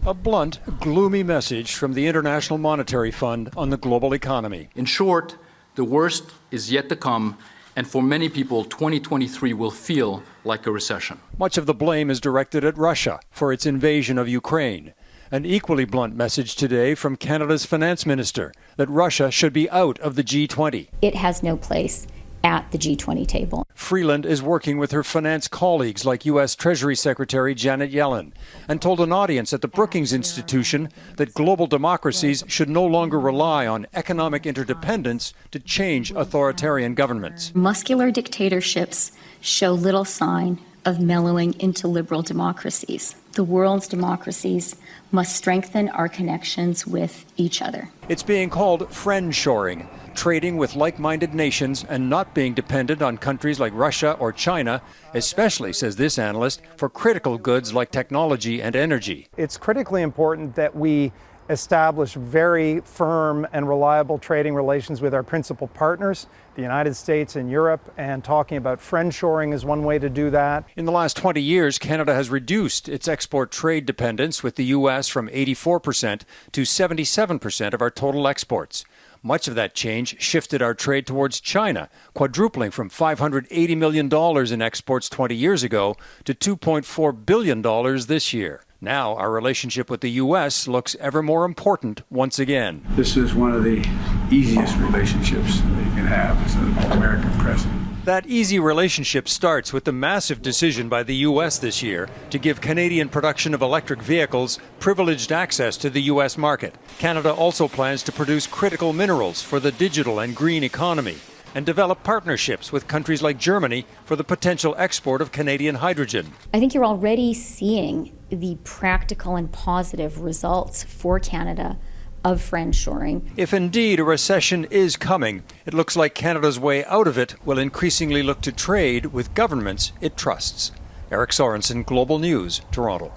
A blunt, gloomy message from the International Monetary Fund on the global economy. In short, the worst is yet to come, and for many people, 2023 will feel like a recession. Much of the blame is directed at Russia for its invasion of Ukraine. An equally blunt message today from Canada's finance minister that Russia should be out of the G20. It has no place at the G20 table. Freeland is working with her finance colleagues like U.S. Treasury Secretary Janet Yellen and told an audience at the Brookings Institution that global democracies should no longer rely on economic interdependence to change authoritarian governments. Muscular dictatorships show little sign of mellowing into liberal democracies. The world's democracies must strengthen our connections with each other. It's being called friendshoring, trading with like-minded nations and not being dependent on countries like Russia or China, especially, says this analyst, for critical goods like technology and energy. It's critically important that we establish very firm and reliable trading relations with our principal partners, the United States and Europe, and talking about friendshoring is one way to do that. In the last 20 years, Canada has reduced its export trade dependence with the U.S. from 84% to 77% of our total exports. Much of that change shifted our trade towards China, quadrupling from $580 million in exports 20 years ago to $2.4 billion this year. Now our relationship with the U.S. looks ever more important once again. This is one of the easiest relationships that you can have as an American president. That easy relationship starts with the massive decision by the U.S. this year to give Canadian production of electric vehicles privileged access to the U.S. market. Canada also plans to produce critical minerals for the digital and green economy and develop partnerships with countries like Germany for the potential export of Canadian hydrogen. I think you're already seeing the practical and positive results for Canada of friendshoring. If indeed a recession is coming, it looks like Canada's way out of it will increasingly look to trade with governments it trusts. Eric Sorensen, Global News, Toronto.